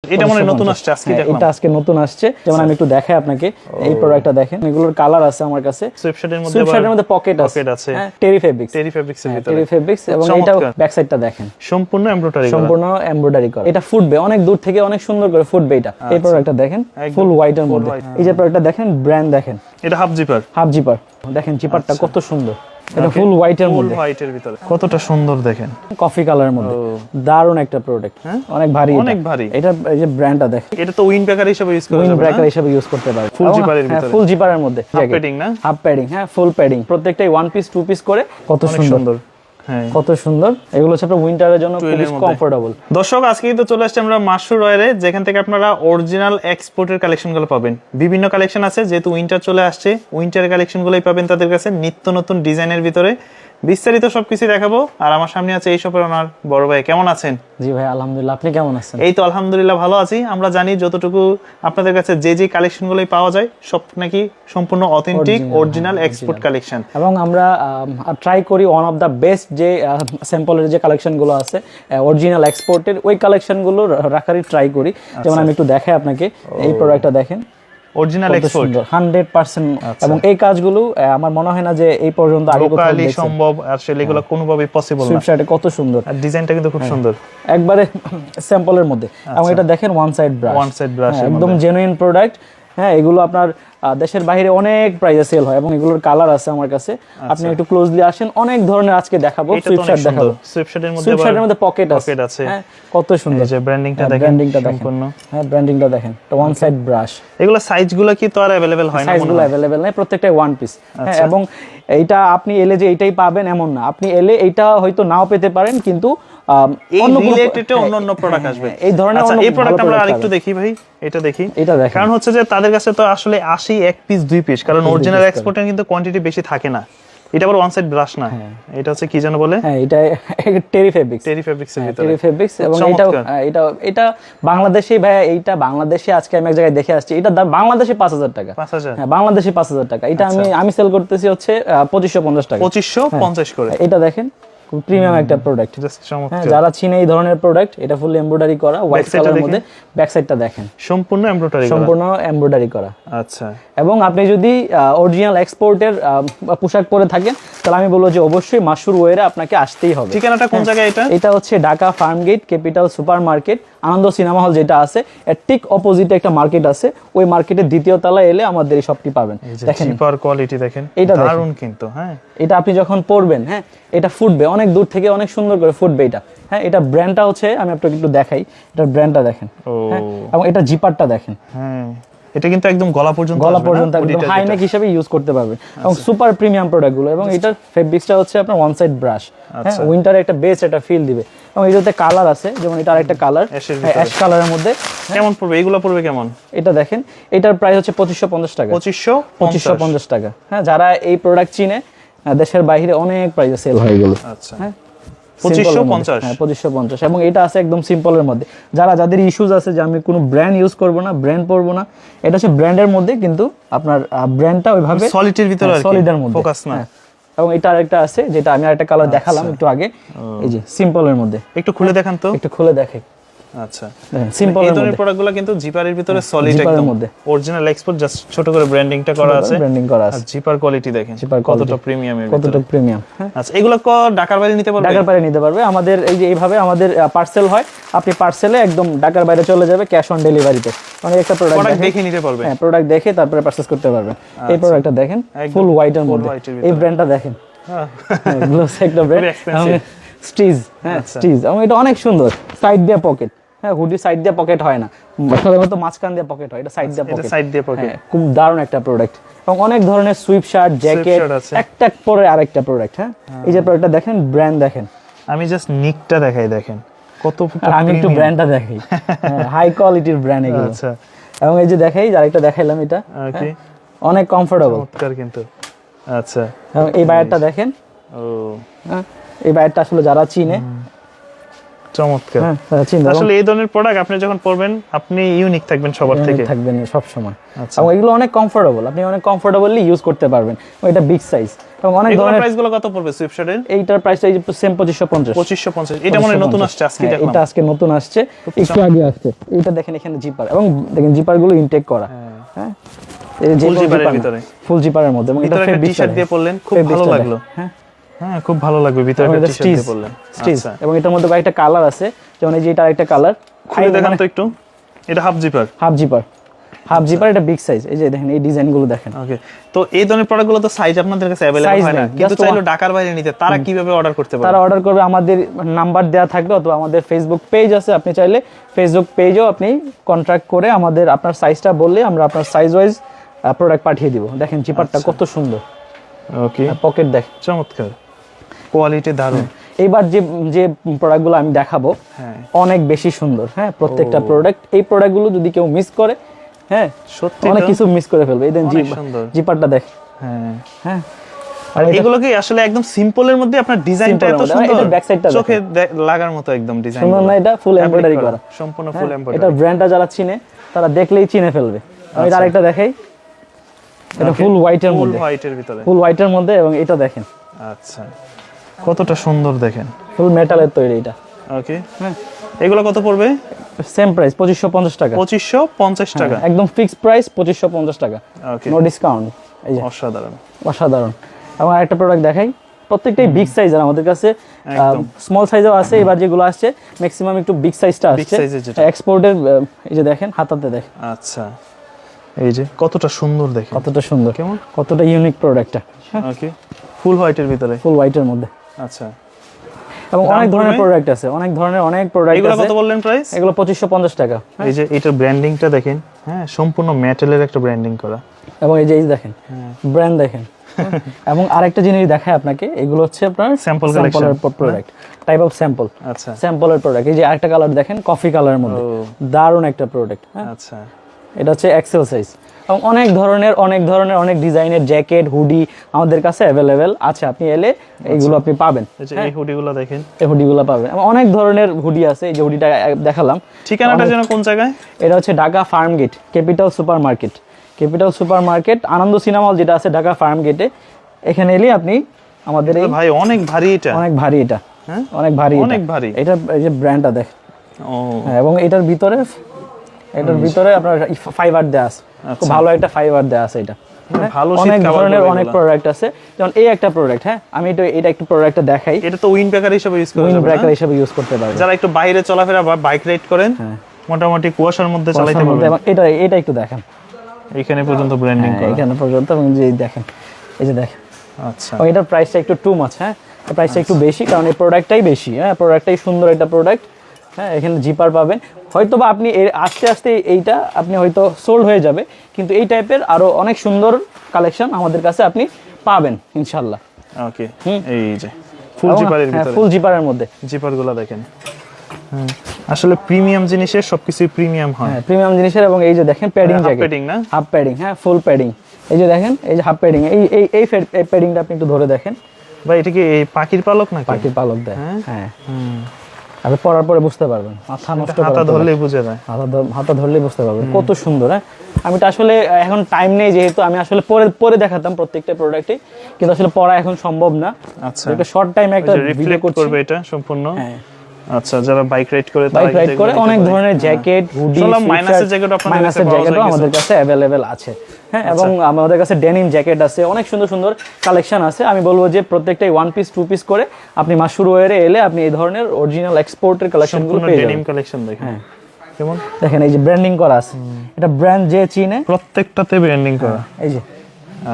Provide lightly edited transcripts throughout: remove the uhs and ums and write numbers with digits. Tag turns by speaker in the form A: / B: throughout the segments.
A: এটা মনে নতুন আসছে আজকে দেখলাম।
B: এটা আজকে নতুন আসছে, যেমন আমি একটু দেখাই আপনাকে। এই প্রোডাক্টটা দেখেন, এগুলোর কালার আছে আমার কাছে।
A: সুইপশার্টের
B: মধ্যে পকেট আছে, টেরি ফেব্রিক্স এর ভিতরে, টেরি ফেব্রিক্স। এবং এটা ব্যাক সাইডটা দেখেন,
A: সম্পূর্ণ
B: এমব্রয়ডারি করা। এটা ফুটবে অনেক দূর থেকে, অনেক সুন্দর করে ফুটবে এটা। এই প্রোডাক্টটা দেখেন ফুল হোয়াইট এর মধ্যে। এই যে প্রোডাক্টটা দেখেন, ব্র্যান্ড দেখেন,
A: এটা হাফ জিপার
B: দেখেন, জিপারটা কত সুন্দর। এটা ফুল হোয়াইট এর মধ্যে,
A: হোয়াইটের ভিতরে কতটা সুন্দর দেখেন,
B: কফি কালারের মধ্যে। দারুণ একটা প্রোডাক্ট, অনেক ভারী, এটা এই যে ব্র্যান্ডটা দেখেন।
A: এটা তো উইন্ড ব্রেকার হিসেবে ইউজ করা যাবে,
B: উইন্ড ব্রেকার হিসেবে ইউজ করতে পারবে।
A: ফুল জিপারের ভিতরে,
B: ফুল জিপারের মধ্যে,
A: হাফ প্যাডিং না,
B: হাফ প্যাডিং, হ্যাঁ ফুল প্যাডিং। প্রত্যেকটাই ওয়ান পিস টু পিস করে, কত সুন্দর, কত সুন্দর। এগুলো হচ্ছে আপনার উইন্টারের জন্য খুব কমফোর্টেবল।
A: দর্শক, আজকে কিন্তু চলে আসছে আমরা মাশরুর ওয়্যারে, যেখান থেকে আপনারা অরিজিনাল এক্সপোর্টের কালেকশনগুলো পাবেন। বিভিন্ন কালেকশন আছে, যেহেতু উইন্টার চলে আসছে, উইন্টারের কালেকশনগুলোই পাবেন তাদের কাছে, নিত্য নতুন ডিজাইনের ভিতরে। বিস্তারিত সবকিছু দেখাবো। আর আমার সামনে আছে এই শপের ওনার বড় ভাই। কেমন আছেন?
B: জি ভাই, আলহামদুলিল্লাহ। আপনি কেমন আছেন?
A: এই তো আলহামদুলিল্লাহ ভালো আছি। আমরা জানি যতটুকু আপনাদের কাছে যে কালেকশনগুলোই পাওয়া যায় সব নাকি সম্পূর্ণ অথেন্টিক অরিজিনাল এক্সপোর্ট কালেকশন,
B: এবং আমরা ট্রাই করি ওয়ান অফ দা বেস্ট যে স্যাম্পলের যে কালেকশনগুলো আছে অরিজিনাল এক্সপোর্টের, ওই কালেকশনগুলো রাখারই ট্রাই করি। যেমন আমি একটু দেখাই আপনাকে, এই প্রোডাক্টটা দেখেন,
A: অরিজিনাল এক্সপোর্ট
B: 100%। এবং এই কাজগুলো আমার মনে হয় না যে এই পর্যন্ত আগে কোথাও দেখছি
A: সম্ভব, আর সেগুলো কোনোভাবেই পসিবল না।
B: সুইপশার্টে কত সুন্দর,
A: আর ডিজাইনটা কিন্তু খুব সুন্দর,
B: একবারে স্যাম্পলের মধ্যে। এবং এটা দেখেন ওয়ান সাইড ব্রাশ, একদম জেনুইন প্রোডাক্ট। হ্যাঁ, এগুলো আপনার দেশের বাইরে অনেক প্রাইসে সেল হয়, এবং এগুলোর কালার আছে আমার কাছে। আপনি একটু ক্লোজলি আসেন, অনেক ধরনের আজকে দেখাবো। সুইপশার্ট দেখাবো, সুইপশার্টের মধ্যে পকেট আছে, হ্যাঁ কত সুন্দর।
A: এই যে ব্র্যান্ডিংটা দেখেন,
B: ব্র্যান্ডিংটা সম্পূর্ণ, হ্যাঁ ব্র্যান্ডিংটা দেখেন। এটা ওয়ান সাইড ব্রাশ।
A: এগুলো সাইজগুলো কি তো আর अवेलेबल হয় না?
B: সাইজগুলো अवेलेबल নাই, প্রত্যেকটাই ওয়ান পিস। হ্যাঁ, এবং এইটা আপনি এলে যে এইটাই পাবেন এমন না, আপনি এলে এইটা হয়তো নাও পেতে পারেন, কিন্তু
A: অন্য রিলেটেড অন্য প্রোডাক্ট আসবে এই ধরনের। আচ্ছা, এই প্রোডাক্ট আমরা আরেকটু দেখি ভাই, এটা দেখি। কারণ হচ্ছে যে তাদের কাছে তো আসলে 80 এক পিস দুই পিস, কারণ অরিজিনাল এক্সপোর্টের কিন্তু কোয়ান্টিটি বেশি থাকে না। এটা আবার ওয়ান সাইড ব্রাশ না, এটা হচ্ছে কি জানো বলে?
B: হ্যাঁ, এটা টেরি ফেব্রিক্স এর ভিতরে, টেরি ফেব্রিক্স। এবং এটা বাংলাদেশে ভাই, এইটা বাংলাদেশে আজকে আমি এক জায়গায় দেখে আসছি, এটা দাম বাংলাদেশে 5000 টাকা।
A: 5000?
B: হ্যাঁ, বাংলাদেশে 5000 টাকা। এটা আমি সেল করতেছি হচ্ছে 2550 টাকা,
A: 2550 করে।
B: এটা দেখেন, খুব প্রিমিয়াম একটা প্রোডাক্ট। হ্যাঁ, যারা চিনে এই ধরনের প্রোডাক্ট, এটা ফুল এমব্রয়ডারি করা, হোয়াইট কালারের মধ্যে। ব্যাক সাইডটা দেখেন,
A: সম্পূর্ণ
B: এমব্রয়ডারি করা।
A: আচ্ছা, এবং
B: আপনি যদি অরিজিনাল এক্সপোর্টের পোশাক পরে থাকেন, তাহলে আমি বলবো যে অবশ্যই মাশরুর ওয়্যারে আপনাকে আসতেই হবে।
A: ঠিকানাটা কোন জায়গায়? এটা
B: হচ্ছে Dhaka Farmgate capital super market, Ananda cinema hall যেটা আছে, এর ঠিক অপোজিটে একটা মার্কেট আছে। ওই মার্কেটের দ্বিতীয় তলায় এলে আমাদের এই শপটি পাবেন।
A: দেখেন জিপার কোয়ালিটি দেখেন, এটা দারুণ কিন্তু। হ্যাঁ, এটা
B: আপনি যখন পরবেন, হ্যাঁ এটা ফুটবে অনেক দূর থেকে, অনেক সুন্দর করে ফুটবে এটা। হ্যাঁ, এটা ব্র্যান্ডটা হচ্ছে, আমি আপনাকে একটু দেখাই, এটার ব্র্যান্ডটা দেখেন। এবং এটা জিপারটা দেখেন,
A: হ্যাঁ এটা কিন্তু একদম গলা পর্যন্ত
B: একদম হাই নেক হিসেবে ইউজ করতে পারবে। এবং সুপার প্রিমিয়াম প্রোডাক্ট গুলো। এবং এটার ফেব্রিক্সটা হচ্ছে আপনার ওয়ান সাইড ব্রাশ। হ্যাঁ, উইন্টারে একটা বেস্ট একটা ফিল দিবে। এবং এটাতে কালার আছে, যেমন এটা আরেকটা কালার, অ্যাশ কালারের মধ্যে।
A: কেমন পড়বে এগুলো? পড়বে কেমন?
B: এটা দেখেন, এটার প্রাইস হচ্ছে 2550 টাকা। 2550 টাকা। হ্যাঁ, যারা এই প্রোডাক্ট চিনে, দেশের বাইরে অনেক প্রাইসে সেল হয় এগুলো।
A: আচ্ছা, হ্যাঁ 2550।
B: এবং এটা আছে একদম সিম্পলের মধ্যে। যাদের ইস্যুজ আছে যে আমি কোনো ব্র্যান্ড ইউজ করব না, ব্র্যান্ড পরবো না, এটা হচ্ছে ব্র্যান্ডের মধ্যে, কিন্তু আপনার ব্র্যান্ডটা ওইভাবে
A: সলিডের ভিতরে,
B: সলিডের মধ্যে
A: ফোকাস না।
B: এবং এটা আরেকটা আছে, যেটা আমি আরেকটা কালার দেখালাম একটু আগে, এই যে সিম্পলের মধ্যে।
A: একটু খুলে দেখান তো।
B: একটু খুলে দেখে।
A: আচ্ছা,
B: সিম্পল
A: এই ধরনের প্রোডাক্টগুলো কিন্তু জিপারের ভিতরে সলিড, একদম অরিজিনাল এক্সপোর্ট, জাস্ট ছোট করে ব্র্যান্ডিংটা করা আছে। আর জিপার কোয়ালিটি দেখেন কতটা প্রিমিয়াম,
B: কতটা প্রিমিয়াম।
A: আচ্ছা, এগুলো ঢাকার বাইরে নিতে পারবে?
B: ঢাকার বাইরে নিতে পারবে। আমাদের এই যে এইভাবে আমাদের পার্সেল হয়, আপনি পার্সেলে একদম ঢাকার বাইরে চলে যাবে, ক্যাশ অন ডেলিভারিতে। মানে একটা প্রোডাক্ট
A: দেখে নিতে পারবে।
B: হ্যাঁ, প্রোডাক্ট দেখে তারপরে পারচেজ করতে পারবেন। এই প্রোডাক্টটা দেখেন, ফুল হোয়াইট এর মধ্যে। এই ব্র্যান্ডটা দেখেন, গ্লোস একটা ব্র্যান্ড, স্টিজ। হ্যাঁ, স্টিজ। এবং এটা অনেক সুন্দর, সাইড দিয়ে পকেট। হ্যাঁ, হুডি সাইড দিয়ে পকেট হয় না, সাধারণত মাঝখান দিয়ে পকেট হয়, এটা সাইড দিয়ে পকেট। খুব দারুণ একটা প্রোডাক্ট। এবং অনেক ধরনের সুইপ শার্ট, জ্যাকেট, একটা পরে আরেকটা প্রোডাক্ট। হ্যাঁ, এই যে প্রোডাক্টটা দেখেন, ব্র্যান্ড দেখেন।
A: আমি জাস্ট নিকটা দেখাই, দেখেন কত।
B: আমি একটু ব্র্যান্ডটা দেখাই, হাই কোয়ালিটির ব্র্যান্ড এগুলো। আচ্ছা, এবং এই যে দেখাই, আরেকটা দেখাইলাম, এটা অনেক কমফোর্টেবল
A: কিন্তু। আচ্ছা, এবং
B: এই বায়ারটা দেখেন। এই বায়ারটা আসলে যারা চিনে,
A: চমৎকার।
B: হ্যাঁ চিন্তা
A: আসলে এই ধরনের প্রোডাক্ট আপনি যখন পরবেন আপনি ইউনিক থাকবেন সবার থেকে।
B: থাকবেন সব সময়। এবং এগুলো অনেক কমফোর্টেবল, আপনি অনেক কমফোর্টেবলি ইউজ করতে পারবেন। এটা বিগ সাইজ এবং অনেক ধরনের।
A: প্রাইস গুলো কত পড়বে সুইফট শার্টের?
B: এইটার প্রাইস এই যে সেম 2550।
A: 2550 এটা মানে নতুন আসছে আজকে দেখলাম।
B: এটা আজকে নতুন আসছে, একটু আগে আসছে। এটা দেখেন এখানে জিপার, এবং দেখেন জিপার গুলো ইনটেক করা। হ্যাঁ এই যে
A: জিপারের ভিতরে,
B: ফুল জিপারের মধ্যে, এবং এটা
A: একটা টি-শার্ট দিয়ে পরলেন খুব ভালো লাগলো। হ্যাঁ খুব ভালো লাগবে ভিতরে একটা টি-শার্ট দিয়ে পরলেন।
B: আচ্ছা, এবং এটার মধ্যে কয়েকটা কালার আছে, যেমন এই যে এটা আরেকটা কালার।
A: খুলে দেখান তো একটু। এটা হাফ জিপার।
B: হাফ জিপার, এটা বিগ সাইজ। এই যে দেখেন এই ডিজাইন গুলো দেখেন।
A: ওকে, তো এই ধরনের প্রোডাক্ট গুলো তো সাইজ আপনাদের কাছে अवेलेबल হয় না, কিন্তু চাইলে ঢাকার বাইরে নিতে তারা কিভাবে অর্ডার করতে পারে?
B: তারা অর্ডার করবে, আমাদের নাম্বার দেওয়া থাকবে, অথবা আমাদের ফেসবুক পেজ আছে, আপনি চাইলে ফেসবুক পেজেও আপনি কন্ট্রাক্ট করে আমাদের আপনার সাইজটা বললে আমরা আপনার সাইজ ওয়াইজ প্রোডাক্ট পাঠিয়ে দিব। দেখেন জিপারটা কত সুন্দর।
A: ওকে,
B: পকেট দেখেন
A: চমৎকার, কোয়ালিটি দারুণ।
B: এইবার যে প্রোডাক্টগুলো আমি দেখাবো অনেক বেশি সুন্দর। হ্যাঁ, প্রত্যেকটা প্রোডাক্ট, এই প্রোডাক্টগুলো যদি কেউ মিস করে, হ্যাঁ
A: সত্যি
B: অনেক কিছু মিস করে ফেলবে। এই দেখেন জিপারটা দেখ। হ্যাঁ
A: আর এগুলো কি আসলে একদম সিম্পলের মধ্যে আপনার ডিজাইনটা এত সুন্দর,
B: এটা ব্যাক সাইডটা
A: চোখে লাগার মতো একদম ডিজাইন
B: সুন্দর না? এটা ফুল এমব্রয়ডারি করা,
A: সম্পূর্ণ ফুল এমব্রয়ডারি।
B: এটা ব্র্যান্ডটা যারা চিনে তারা দেখলেই চিনে ফেলবে। আমি আরেকটা দেখাই, এটা ফুল হোয়াইটের মধ্যে, ফুল হোয়াইটের মধ্যে, এবং এটা দেখেন
A: আচ্ছা কতটা সুন্দর দেখেন,
B: ফুল মেটালের তৈরি এটা।
A: ওকে, হ্যাঁ এগুলো কত পড়বে?
B: সেম প্রাইস 2550 টাকা।
A: 2550 টাকা
B: একদম ফিক্সড প্রাইস 2550 টাকা, ওকে, নো ডিসকাউন্ট। এই যে অসাধারণ। এবং আরেকটা প্রোডাক্ট দেখাই, প্রত্যেকটাই বিগ সাইজের আমাদের কাছে, স্মল সাইজও আছে। এবার যেগুলো আসছে ম্যাক্সিমাম একটু বিগ সাইজটা আসছে, এক্সপোর্টের। এই যে দেখেন হাতাতে দেখেন,
A: আচ্ছা এই যে কতটা সুন্দর দেখেন,
B: কতটা সুন্দর, কেমন কতটা ইউনিক প্রোডাক্টটা।
A: ওকে, ফুল হোয়াইটের ভিতরে,
B: ফুল হোয়াইটের মধ্যে।
A: আচ্ছা,
B: এবং অনেক ধরনের প্রোডাক্ট আছে, অনেক ধরনের অনেক প্রোডাক্ট আছে।
A: এগুলো কত বললেন প্রাইস?
B: এগুলো 2550 টাকা।
A: এই যে এটার ব্র্যান্ডিংটা দেখেন, হ্যাঁ সম্পূর্ণ মেটালের একটা ব্র্যান্ডিং করা,
B: এবং এই যে দেখেন ব্র্যান্ড দেখেন। এবং আরেকটা জিনিস দেখায় আপনাকে, এগুলো হচ্ছে আপনার
A: sample collection
B: product, type of sample.
A: আচ্ছা,
B: স্যাম্পলের প্রোডাক্ট। এই যে আরেকটা কালার দেখেন, কফি কালারের মধ্যে, দারুণ একটা প্রোডাক্ট।
A: আচ্ছা,
B: এটা হচ্ছে এক্সেল সাইজ। এবং অনেক ধরনের অনেক ডিজাইনের জ্যাকেট, হুডি আমাদের কাছে অ্যাভেলেবেল আছে। আপনি এলে এইগুলো আপনি পাবেন।
A: এই হুডিগুলো দেখেন,
B: এই হুডিগুলো পাবেন। এবং অনেক ধরনের হুডি আছে। এই যে হুডিটা দেখালাম,
A: ঠিকানাটা যেন কোন জায়গায়?
B: এটা হচ্ছে Dhaka Farmgate, capital super market, Ananda cinema hall যেটা আছে ঢাকা ফার্ম গেটে। এখানে এলে আপনি আমাদের এই
A: ভাই অনেক ভারী এটা,
B: অনেক ভারী এটা,
A: হ্যাঁ
B: অনেক ভারী, এটা এই যে ব্র্যান্ডটা দেখ। এবং এটার ভিতরে আপনার ফাইবার দেয়া আছে, খুব ভালো একটা ফাইবার দেয়া আছে। এটা
A: ভালো,
B: অনেক ধরনের অনেক প্রোডাক্ট আছে। যেমন এই একটা প্রোডাক্ট, হ্যাঁ আমি এটা একটু প্রোডাক্টটা দেখাই।
A: এটা তো উইন্ড ব্রেকার হিসেবে ইউজ করা যাবে,
B: উইন্ড ব্রেকার হিসেবে ইউজ করতে পারবেন
A: যারা একটু বাইরে চলাফেরা বা বাইক রাইড করেন, মোটামুটি কুয়াশার মধ্যে চালাতে পারবেন।
B: এবং এটা একটু দেখেন,
A: এখানে পর্যন্ত ব্র্যান্ডিং করা,
B: এখানে পর্যন্ত। এবং যে দেখেন, এই যে দেখেন,
A: আচ্ছা
B: এটার প্রাইসটা একটু টু মাচ। হ্যাঁ, প্রাইসটা একটু বেশি, কারণ এই প্রোডাক্টটাই বেশি। হ্যাঁ, প্রোডাক্টটাই সুন্দর একটা প্রোডাক্ট। হ্যাঁ, এখানে জিপার পাবেন। হয়তো বা আপনি আস্তে আস্তে এইটা আপনি হয়তো সোল্ড হয়ে যাবে, কিন্তু এই টাইপের আরো অনেক সুন্দর কালেকশন আমাদের কাছে আপনি পাবেন ইনশাআল্লাহ।
A: ওকে, এই যে ফুল জিপারের ভিতরে,
B: ফুল জিপারের মধ্যে
A: জিপারগুলো দেখেন। আসলে প্রিমিয়াম জিনিসের সবকিছুই প্রিমিয়াম হয়।
B: হ্যাঁ, প্রিমিয়াম জিনিসের। এবং এই যে দেখেন প্যাডিং জ্যাকেট,
A: প্যাডিং না,
B: হাফ প্যাডিং, হ্যাঁ ফুল প্যাডিং। এই যে দেখেন, এই যে হাফ প্যাডিং, এই প্যাডিংটা আপনি একটু ধরে দেখেন।
A: ভাই এটা কি এই পাখির পালক নাকি?
B: পাখির পালক দেয়, হ্যাঁ। আপনি পরার পরে বুঝতে পারবেন, মাথা নষ্ট করে,
A: হাতা ধরলেই বুঝে যায়,
B: হাতা ধরলেই বুঝতে পারবেন কত সুন্দর। হ্যাঁ, আমি তো আসলে এখন টাইম নেই, যেহেতু আমি আসলে পরে দেখাতাম প্রত্যেকটা প্রোডাক্টে, কিন্তু আসলে পড়া এখন সম্ভব না।
A: আচ্ছা,
B: একটা শর্ট টাইমে একটা ভিডিও
A: করবে এটা সম্পূর্ণ।
B: হ্যাঁ,
A: আচ্ছা, যারা বাইক রাইড করে,
B: অনেক ধরনের জ্যাকেট, হুডি,
A: মাইনাসের জ্যাকেট
B: জ্যাকেটও আমাদের কাছে अवेलेबल আছে। হ্যাঁ, এবং আমাদের কাছে ডেনিম জ্যাকেট আছে, অনেক সুন্দর সুন্দর কালেকশন আছে। আমি বলবো যে প্রত্যেকটাই 1 পিস 2 পিস করে আপনি মাসুর ওয়ারে এলে আপনি এই ধরনের অরিজিনাল এক্সপোর্টের কালেকশনগুলো পেয়ে যাবেন।
A: ডেনিম কালেকশন দেখেন,
B: হ্যাঁ কেমন দেখেন, এই যে ব্র্যান্ডিং করা আছে, এটা ব্র্যান্ড যে চিনে
A: প্রত্যেকটাতে ব্র্যান্ডিং করা।
B: এই যে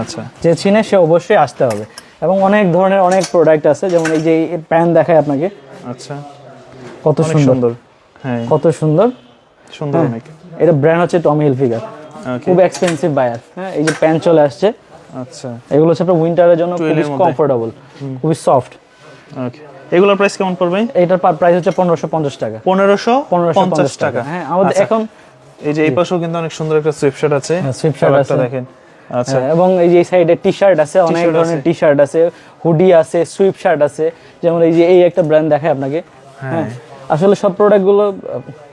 A: আচ্ছা,
B: যে চিনে সে অবশ্যই আসতে হবে। এবং অনেক ধরনের অনেক প্রোডাক্ট আছে, যেমন এই যে প্যান্ট দেখায় আপনাকে।
A: আচ্ছা,
B: কত সুন্দর,
A: হ্যাঁ
B: কত সুন্দর
A: অনেক।
B: এটা ব্র্যান্ড হচ্ছে টমি হিলফিগার, খুব এক্সপেন্সিভ বায়ার। হ্যাঁ, এই যে প্যান্ট চলে আসছে।
A: আচ্ছা,
B: এগুলো হচ্ছে আপনার উইন্টারের জন্য খুবই কমফোর্টেবল, খুবই সফট।
A: ওকে, এগুলোর প্রাইস কেমন পড়বে?
B: এটার প্রাইস হচ্ছে 1550 টাকা।
A: 1550 টাকা।
B: হ্যাঁ, আমাদের এখন
A: এই যে এই পাশেও কিন্তু অনেক সুন্দর একটা সুইফট শার্ট আছে,
B: সুইফট শার্ট আছে
A: দেখেন। আচ্ছা,
B: এবং এই যে এই সাইডে টি-শার্ট আছে, অনেক ধরনের টি-শার্ট আছে, হুডি আছে, সুইফট শার্ট আছে। যেমন এই যে এই একটা ব্র্যান্ড দেখায় আপনাকে। হ্যাঁ, আসলে সব প্রোডাক্টগুলো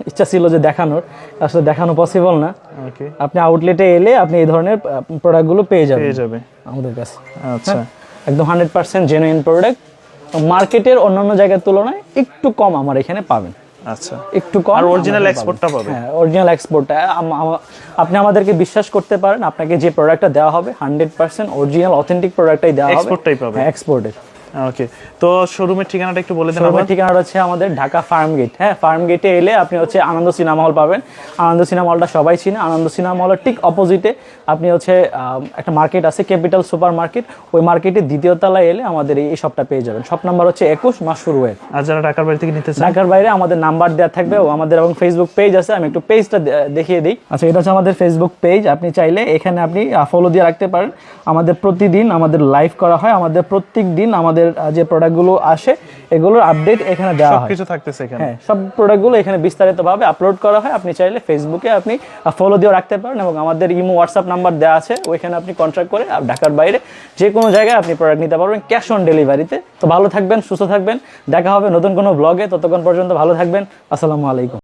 B: ইচ্ছা ছিল যে দেখানোর, আসলে দেখানো পসিবল না।
A: ওকে,
B: আপনি আউটলেটে এলে আপনি এই ধরনের প্রোডাক্টগুলো পেয়ে যাবেন আমাদের কাছে।
A: আচ্ছা,
B: একদম 100% জেনুইন প্রোডাক্ট, মার্কেটের অন্যান্য জায়গার তুলনায় একটু কম আমার এখানে পাবেন।
A: আচ্ছা,
B: একটু কম,
A: আর অরিজিনাল এক্সপোর্টটা পাবেন।
B: হ্যাঁ, অরিজিনাল এক্সপোর্টটা আপনি আমাদেরকে বিশ্বাস করতে পারেন, আপনাকে যে প্রোডাক্টটা দেওয়া হবে 100% অরিজিনাল অথেন্টিক প্রোডাক্টটাই দেওয়া হবে,
A: এক্সপোর্টটাই পাবেন,
B: এক্সপোর্টের।
A: ওকে, তো শোরুমের ঠিকানাটা একটু বলে দেন।
B: শোরুমের ঠিকানাটা হচ্ছে আমাদের ঢাকা ফার্ম গেট। হ্যাঁ, ফার্ম গেটে এলে আপনি হচ্ছে আনন্দ সিনেমা হল পাবেন। আনন্দ সিনেমা হলটা সবাই চিনে। আনন্দ সিনেমা হলের ঠিক অপোজিটে আপনি হচ্ছে একটা মার্কেট আছে, ক্যাপিটাল সুপার মার্কেট। ওই মার্কেটের দ্বিতীয় তলায় এলে আমাদের এই শপটা পেয়ে যাবেন। শপ নাম্বার হচ্ছে 21 মাসুর ওয়ে।
A: আর যারা ঢাকার বাইরে থেকে নিতে চান,
B: ঢাকার বাইরে আমাদের নাম্বার দেওয়া থাকবে, ও আমাদের এবং ফেসবুক পেজ আছে, আমি একটু পেজটা দেখিয়ে দিই। আচ্ছা, এটা হচ্ছে আমাদের ফেসবুক পেজ। আপনি চাইলে এখানে আপনি ফলো দিয়ে রাখতে পারেন। আমাদের প্রতিদিন আমাদের লাইভ করা হয়, আমাদের প্রত্যেক দিন আমাদের যে প্রোডাক্টগুলো আসে এগুলোর আপডেট এখানে দেওয়া হয়,
A: সবকিছু থাকতেছে এখানে।
B: হ্যাঁ, সব প্রোডাক্টগুলো এখানে বিস্তারিতভাবে আপলোড করা হয়। আপনি চাইলে ফেসবুকে আপনি ফলো দিয়ে রাখতে পারেন, এবং আমাদের ইমো হোয়াটসঅ্যাপ নাম্বার দেওয়া আছে, ওইখানে আপনি কন্ট্যাক্ট করে ঢাকার বাইরে যে কোনো জায়গায় আপনি প্রোডাক্ট নিতে পারবেন ক্যাশ অন ডেলিভারিতে। তো ভালো থাকবেন, সুস্থ থাকবেন, দেখা হবে নতুন কোনো ব্লগে। ততক্ষণ পর্যন্ত ভালো থাকবেন। আসসালামু আলাইকুম।